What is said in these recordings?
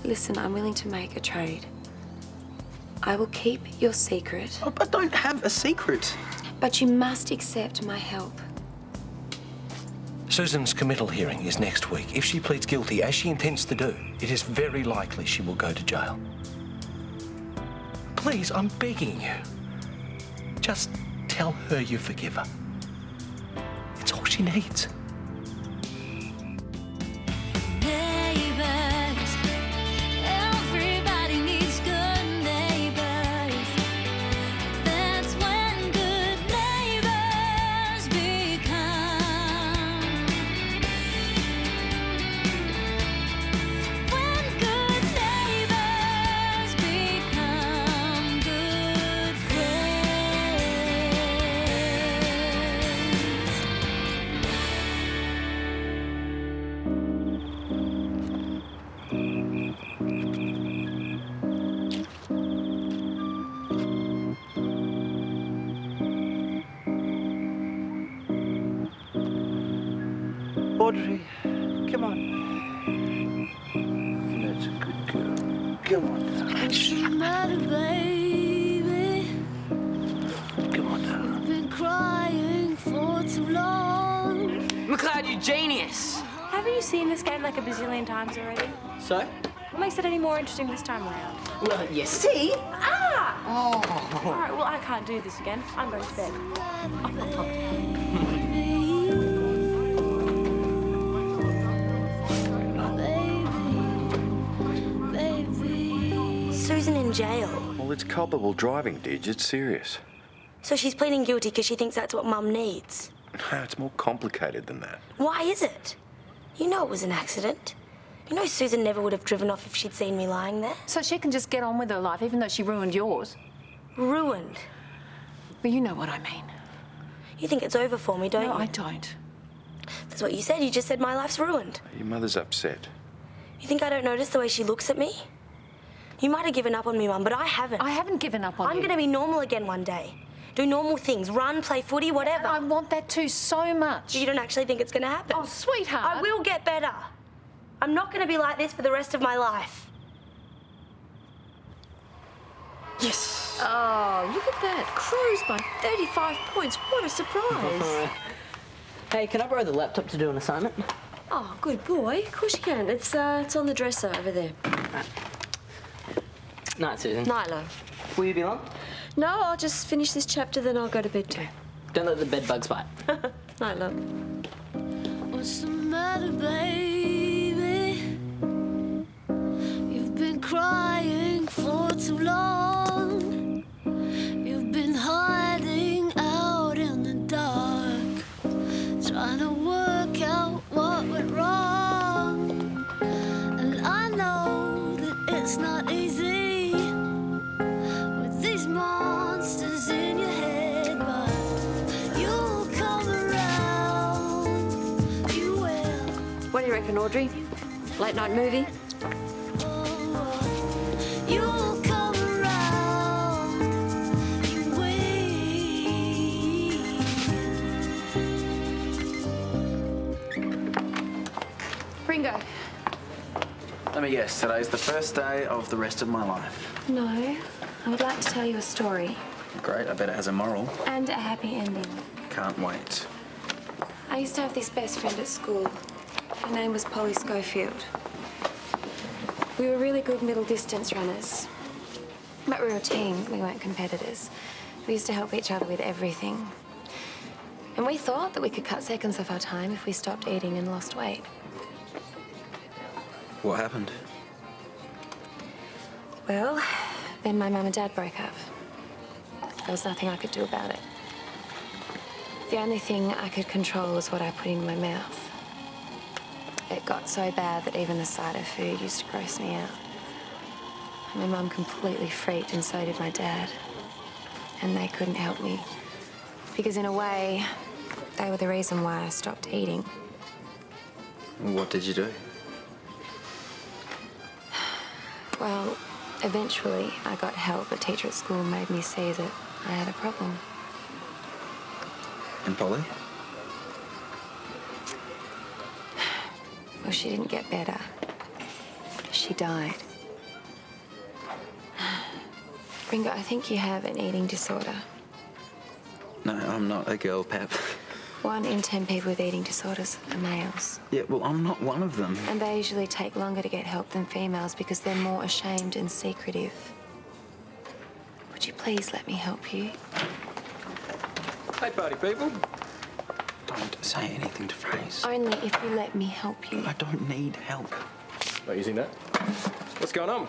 Listen, I'm willing to make a trade. I will keep your secret. Oh, I don't have a secret. But you must accept my help. Susan's committal hearing is next week. If she pleads guilty, as she intends to do, it is very likely she will go to jail. Please, I'm begging you. Just tell her you forgive her. It's all she needs. Neighbours, everybody needs good neighbours. That's when good neighbours become. When good neighbours become good friends. Audrey, come on. That's a good girl. Come on now. What's the matter, baby? Come on now. Been crying for too long. McLeod, you genius! Haven't you seen this game like a bazillion times already? So? What makes it any more interesting this time around? Well, you see? Ah! Oh. All right, well, I can't do this again. I'm going to bed. Susan in jail. Well, it's culpable driving, Didge. It's serious. So she's pleading guilty because she thinks that's what Mum needs. No, it's more complicated than that. Why is it? You know it was an accident. You know Susan never would have driven off if she'd seen me lying there. So she can just get on with her life, even though she ruined yours. Ruined. Well, you know what I mean. You think it's over for me, don't No, you? I don't. That's what you said. You just said my life's ruined. Your mother's upset. You think I don't notice the way she looks at me? You might have given up on me, Mum, but I haven't. I haven't given up on I'm you. going to be normal again one day. Do normal things. Run, play footy, whatever. I want that too so much. You don't actually think it's going to happen? Oh, sweetheart. I will get better. I'm not going to be like this for the rest of my life. Yes! Oh, look at that. Cruise by 35 points. What a surprise. Hey, can I borrow the laptop to do an assignment? Oh, good boy. Of course you can. It's on the dresser over there. Night, Susan. Night, love. Will you be long? No, I'll just finish this chapter, then I'll go to bed too. Don't let the bed bugs bite. Night, love. What's the matter, baby? You've been crying for too long. You've been hiding out in the dark, trying to work out what went wrong. And I know that it's not easy with these monsters in your head, but you'll come around. You will. What do you reckon, Audrey? Late night movie? You'll come around. You will. Ringo. Let me guess, today's the first day of the rest of my life. No. I would like to tell you a story. Great, I bet it has a moral. And a happy ending. Can't wait. I used to have this best friend at school. Her name was Polly Schofield. We were really good middle distance runners. But we were a team, we weren't competitors. We used to help each other with everything. And we thought that we could cut seconds off our time if we stopped eating and lost weight. What happened? Well, then my mum and dad broke up. There was nothing I could do about it. The only thing I could control was what I put in my mouth. It got so bad that even the sight of food used to gross me out. My mum completely freaked, and so did my dad. And they couldn't help me. Because in a way, they were the reason why I stopped eating. What did you do? Well, eventually I got help. A teacher at school made me see that I had a problem. And Polly? Well, she didn't get better. She died. Ringo, I think you have an eating disorder. No, I'm not a girl, Pap. 1 in 10 people with eating disorders are males. Yeah, well, I'm not one of them. And they usually take longer to get help than females because they're more ashamed and secretive. Would you please let me help you? Hey, party people. Don't say anything to Fraser. Only if you let me help you. I don't need help. Not using that. What's going on?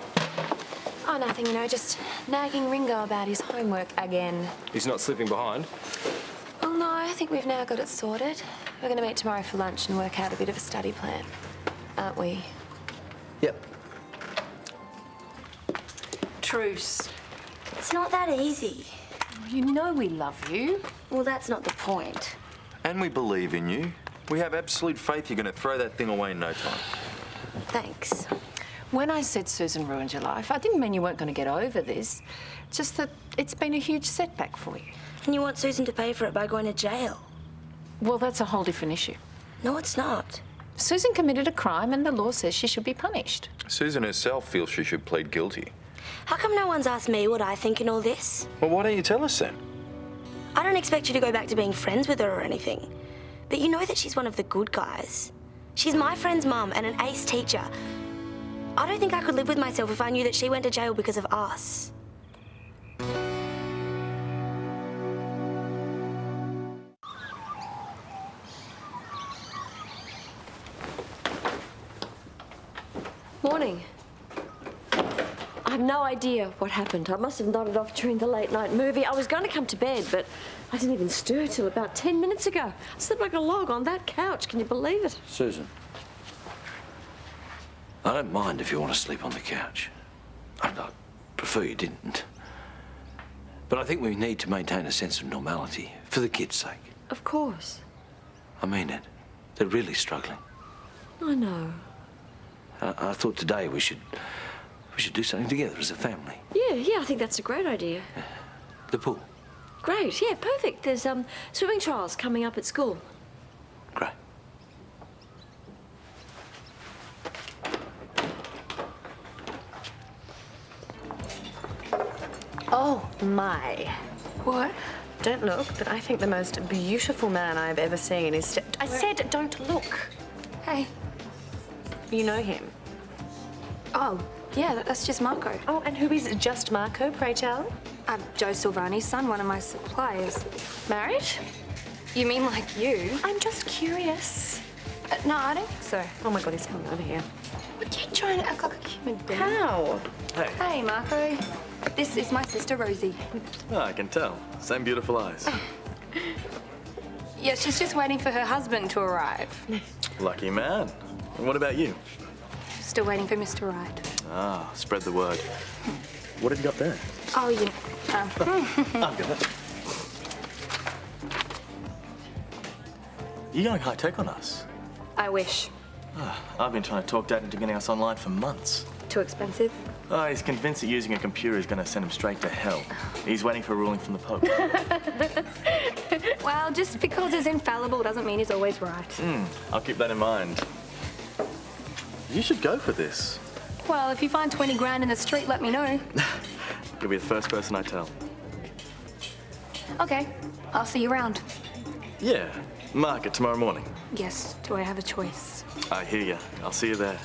Oh, nothing, you know, just nagging Ringo about his homework again. He's not slipping behind. Well, no, I think we've now got it sorted. We're going to meet tomorrow for lunch and work out a bit of a study plan, aren't we? Yep. Truce. It's not that easy. You know we love you. Well, that's not the point. And we believe in you. We have absolute faith you're going to throw that thing away in no time. Thanks. When I said Susan ruined your life, I didn't mean you weren't going to get over this. Just that it's been a huge setback for you. And you want Susan to pay for it by going to jail? Well, that's a whole different issue. No, it's not. Susan committed a crime and the law says she should be punished. Susan herself feels she should plead guilty. How come no one's asked me what I think in all this? Well, why don't you tell us then? I don't expect you to go back to being friends with her or anything. But you know that she's one of the good guys. She's my friend's mum and an ace teacher. I don't think I could live with myself if I knew that she went to jail because of us. Morning. I have no idea what happened. I must have nodded off during the late night movie. I was going to come to bed, but I didn't even stir till about 10 minutes ago. I slept like a log on that couch. Can you believe it? Susan, I don't mind if you want to sleep on the couch. I'd prefer you didn't. But I think we need to maintain a sense of normality for the kids' sake. Of course. I mean it. They're really struggling. I know. I thought today we should do something together as a family. Yeah, I think that's a great idea. The pool. Great, yeah, perfect. There's swimming trials coming up at school. Great. Oh, my. What? Don't look, but I think the most beautiful man I've ever seen is... I said don't look. Hey. You know him. Oh, yeah, that's just Marco. Oh, and who is just Marco, pray tell? I'm Joe Silvani's son, one of my suppliers. Married? You mean like you? I'm just curious. No, I don't think so. Oh my God, he's coming over here. What are you trying to act like a human being? How? Hey. Hey, Marco. This is my sister, Rosie. Oh, I can tell. Same beautiful eyes. Yeah, she's just waiting for her husband to arrive. Lucky man. And what about you? Still waiting for Mr. Wright. Ah, spread the word. What have you got there? Oh, yeah. I've got it. You're going high-tech on us. I wish. I've been trying to talk Dad into getting us online for months. Too expensive? Oh, he's convinced that using a computer is going to send him straight to hell. He's waiting for a ruling from the Pope. Well, just because he's infallible doesn't mean he's always right. I'll keep that in mind. You should go for this. Well, if you find 20 grand in the street, let me know. You'll be the first person I tell. Okay, I'll see you around. Yeah, market tomorrow morning. Yes, do I have a choice? I hear you. I'll see you there.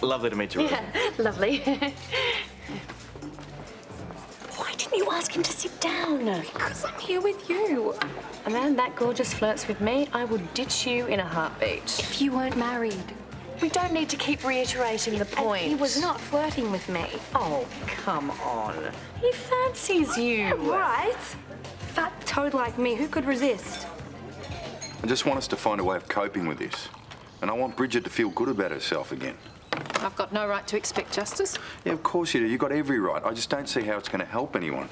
Lovely to meet you, Rosie. Yeah, lovely. Why didn't you ask him to sit down? Because I'm here with you. A man that gorgeous flirts with me, I would ditch you in a heartbeat. If you weren't married. We don't need to keep reiterating the point. And he was not flirting with me. Oh, come on. He fancies you. Right? Fat toad like me, who could resist? I just want us to find a way of coping with this. And I want Bridget to feel good about herself again. I've got no right to expect justice. Yeah, of course you do. You've got every right. I just don't see how it's going to help anyone.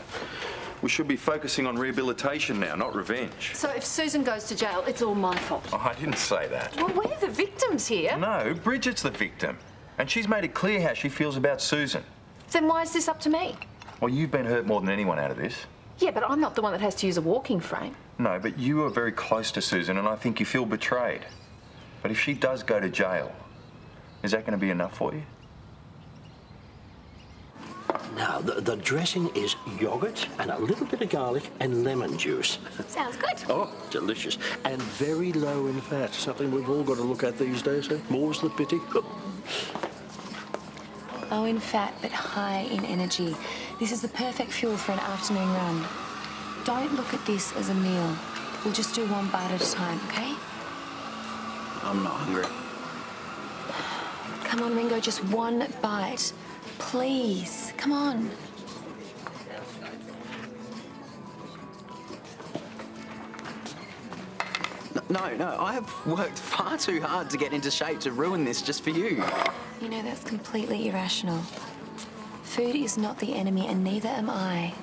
We should be focusing on rehabilitation now, not revenge. So if Susan goes to jail, it's all my fault. Oh, I didn't say that. Well, we're the victims here. No, Bridget's the victim. And she's made it clear how she feels about Susan. Then why is this up to me? Well, you've been hurt more than anyone out of this. Yeah, but I'm not the one that has to use a walking frame. No, but you are very close to Susan, and I think you feel betrayed. But if she does go to jail, is that going to be enough for you? Now, the dressing is yogurt and a little bit of garlic and lemon juice. Sounds good. Oh, delicious. And very low in fat. Something we've all got to look at these days, eh? More's the pity. Low in fat, but high in energy. This is the perfect fuel for an afternoon run. Don't look at this as a meal. We'll just do one bite at a time, okay? I'm not hungry. Come on, Ringo, just one bite. Please, come on. No, I have worked far too hard to get into shape to ruin this just for you. You know, that's completely irrational. Food is not the enemy, and neither am I.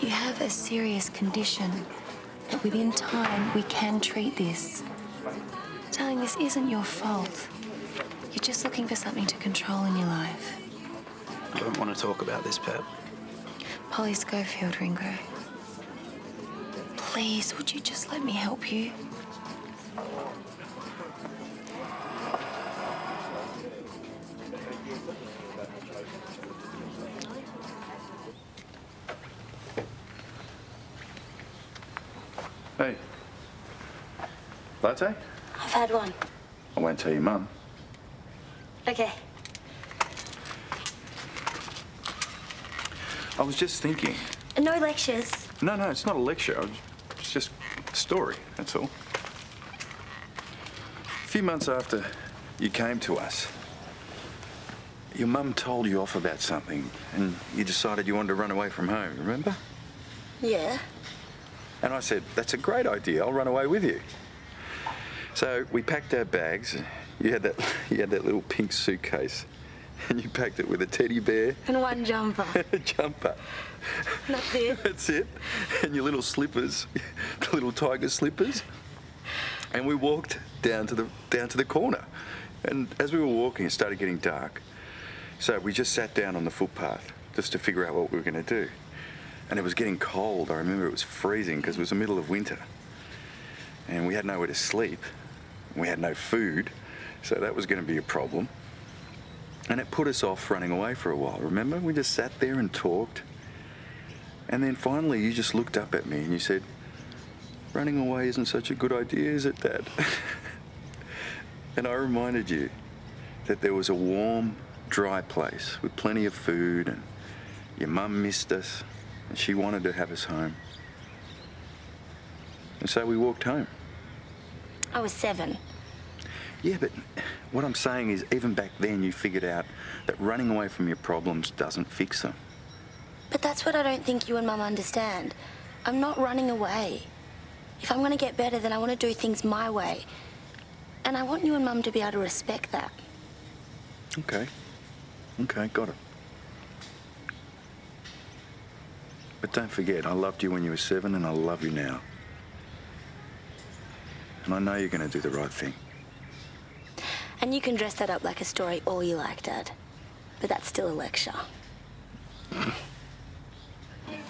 You have a serious condition, but within time, we can treat this. Darling, this isn't your fault. You're just looking for something to control in your life. I don't want to talk about this, Pep. Polly Schofield, Ringo. Please, would you just let me help you? Hey. Latte? I've had one. I won't tell your mum. Okay. I was just thinking. No lectures. No, it's not a lecture. It's just a story, that's all. A few months after you came to us, your mum told you off about something and you decided you wanted to run away from home, remember? Yeah. And I said, that's a great idea, I'll run away with you. So we packed our bags. You had that little pink suitcase and you packed it with a teddy bear. And one jumper. A jumper. That's it. That's it. And your little slippers, the little tiger slippers. And we walked down to the corner. And as we were walking, it started getting dark. So we just sat down on the footpath just to figure out what we were going to do. And it was getting cold. I remember it was freezing because it was the middle of winter. And we had nowhere to sleep. We had no food. So that was going to be a problem. And it put us off running away for a while, remember? We just sat there and talked. And then finally you just looked up at me and you said, running away isn't such a good idea, is it, Dad? And I reminded you that there was a warm, dry place with plenty of food and your mum missed us and she wanted to have us home. And so we walked home. I was 7. Yeah, but what I'm saying is even back then you figured out that running away from your problems doesn't fix them. But that's what I don't think you and Mum understand. I'm not running away. If I'm going to get better, then I want to do things my way. And I want you and Mum to be able to respect that. Okay, got it. But don't forget, I loved you when you were 7 and I love you now. And I know you're going to do the right thing. And you can dress that up like a story all you like, Dad. But that's still a lecture.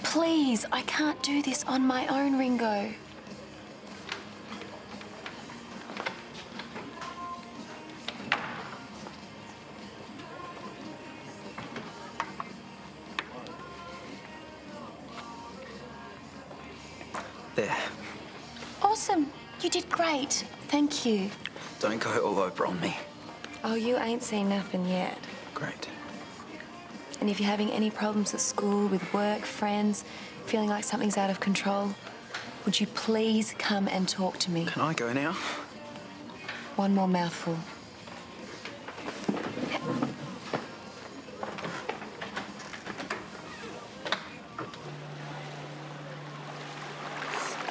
Please, I can't do this on my own, Ringo. There. Awesome. You did great. Thank you. Don't go all over on me. Oh, you ain't seen nothing yet. Great. And if you're having any problems at school, with work, friends, feeling like something's out of control, would you please come and talk to me? Can I go now? One more mouthful.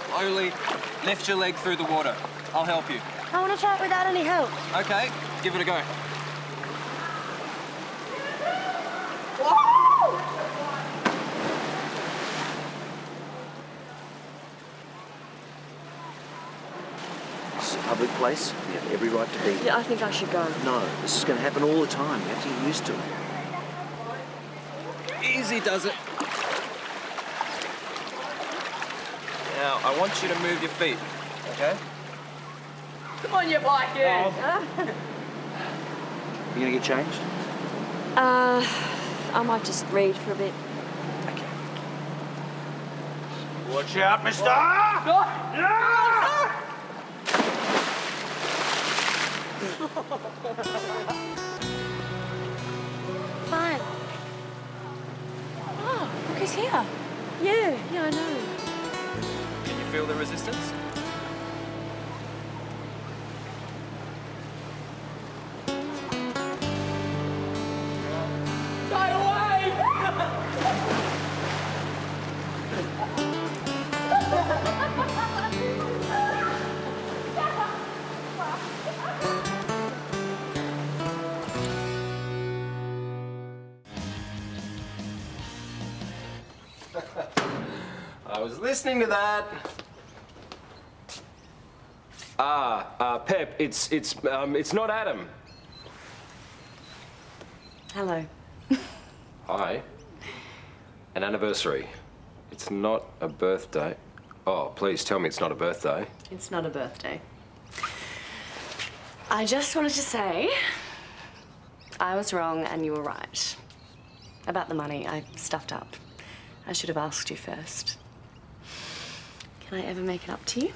Slowly lift your leg through the water. I'll help you. I want to try it without any help. Okay, give it a go. It's a public place. You have every right to be here. Yeah, I think I should go. No, this is going to happen all the time. You have to get used to it. Easy does it. Now, I want you to move your feet, okay? Come on, you bike in. You going to get changed? I might just read for a bit. Watch out, mister! Fine. Oh, look who's here. Yeah, I know. Can you feel the resistance? I was listening to that. Pep, it's not Adam. Hello. Hi. An anniversary. It's not a birthday. Oh, please tell me it's not a birthday. It's not a birthday. I just wanted to say I was wrong and you were right. About the money, I stuffed up. I should have asked you first. Can I ever make it up to you?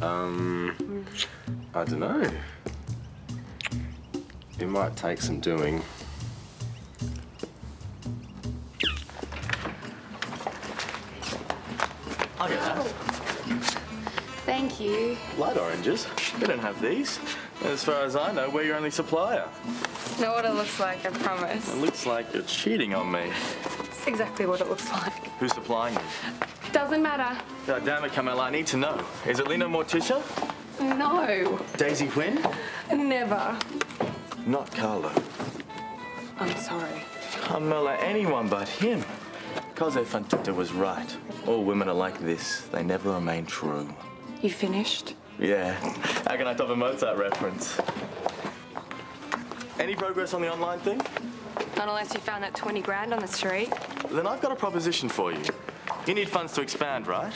I don't know. It might take some doing. I'll get that. Thank you. Light oranges. We don't have these. As far as I know, we're your only supplier. Know what it looks like, I promise. It looks like you're cheating on me. It's exactly what it looks like. Who's supplying you? Doesn't matter. God damn it, Camilla, I need to know. Is it Lena Morticia? No. Daisy Quinn? Never. Not Carlo. I'm sorry. Camilla, anyone but him. Cause Fantutta was right. All women are like this. They never remain true. You finished? Yeah. How can I top a Mozart reference? Any progress on the online thing? Not unless you found that 20 grand on the street. Then I've got a proposition for you. You need funds to expand, right?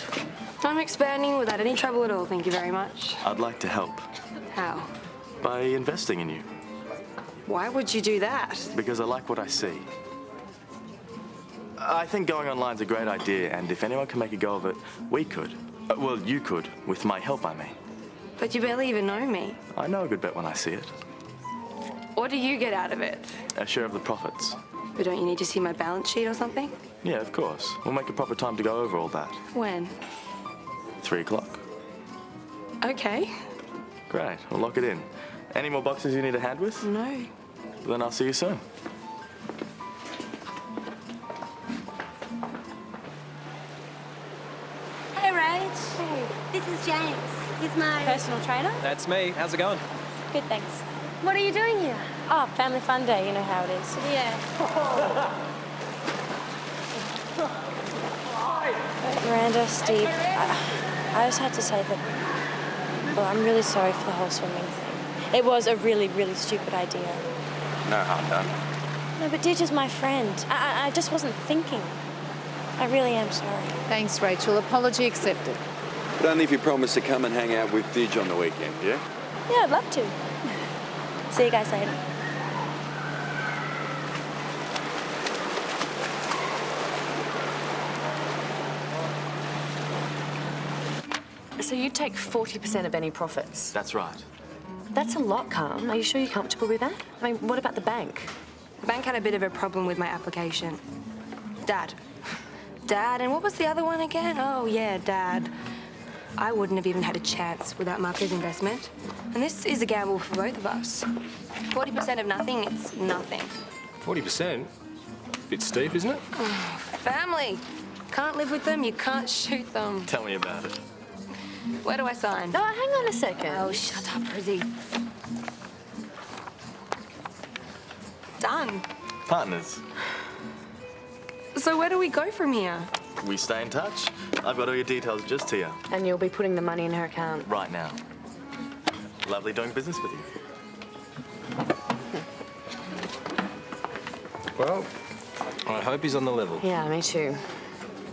I'm expanding without any trouble at all, thank you very much. I'd like to help. How? By investing in you. Why would you do that? Because I like what I see. I think going online's a great idea, and if anyone can make a go of it, we could. Well, you could, with my help, I mean. But you barely even know me. I know a good bet when I see it. What do you get out of it? A share of the profits. But don't you need to see my balance sheet or something? Yeah, of course. We'll make a proper time to go over all that. When? 3 o'clock. Okay. Great, we'll lock it in. Any more boxes you need a hand with? No. Then I'll see you soon. Hey, Rach. Hey. This is James. He's my Personal trainer? That's me. How's it going? Good, thanks. What are you doing here? Oh, family fun day, you know how it is. Yeah. Miranda, Steve, I just had to say that, well, I'm really sorry for the whole swimming thing. It was a really, really stupid idea. No harm done. No, but Didge is my friend. I just wasn't thinking. I really am sorry. Thanks, Rachel. Apology accepted. But only if you promise to come and hang out with Didge on the weekend, yeah? Yeah, I'd love to. See you guys later. So you take 40% of any profits? That's right. That's a lot, Carl. Are you sure you're comfortable with that? I mean, what about the bank? The bank had a bit of a problem with my application. Dad, and what was the other one again? Oh, yeah, Dad. I wouldn't have even had a chance without Marco's investment. And this is a gamble for both of us. 40% of nothing, it's nothing. 40%? Bit steep, isn't it? Family. Can't live with them, you can't shoot them. Tell me about it. Where do I sign? Oh, hang on a second. Oh, shut up, Rizzy. Done. Partners. So where do we go from here? We stay in touch. I've got all your details just here. And you'll be putting the money in her account? Right now. Lovely doing business with you. Well, I hope he's on the level. Yeah, me too.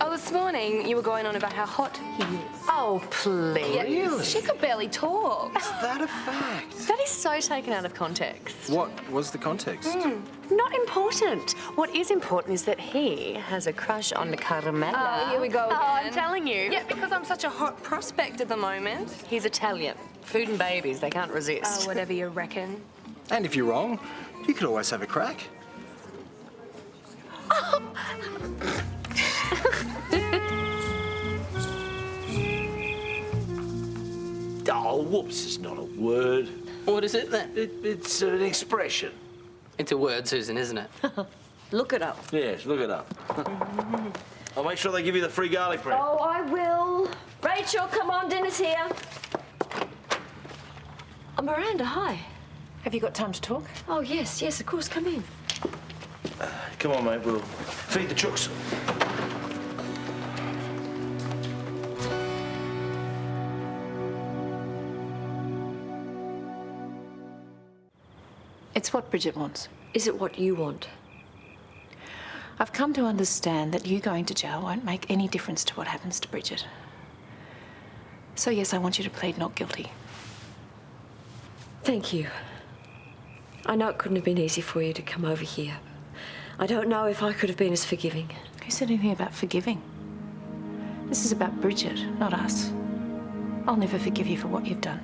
Oh, this morning you were going on about how hot he is. Oh, please. Really? She could barely talk. Is that a fact? That is so taken out of context. What was the context? Not important. What is important is that he has a crush on Carmela. Oh, here we go again. Oh, I'm telling you. Yeah, because I'm such a hot prospect at the moment. He's Italian. Food and babies, they can't resist. Oh, whatever you reckon. And if you're wrong, you could always have a crack. Oh, whoops is not a word. What is it then? It's an expression. It's a word, Susan, isn't it? Look it up. Yes, look it up. I'll make sure they give you the free garlic bread. Oh, I will. Rachel, come on, dinner's here. Oh, Miranda, hi. Have you got time to talk? Oh, yes, of course, come in. Come on, mate, we'll feed the chooks. It's what Bridget wants. Is it what you want? I've come to understand that you going to jail won't make any difference to what happens to Bridget. So, yes, I want you to plead not guilty. Thank you. I know it couldn't have been easy for you to come over here. I don't know if I could have been as forgiving. Who said anything about forgiving? This is about Bridget, not us. I'll never forgive you for what you've done.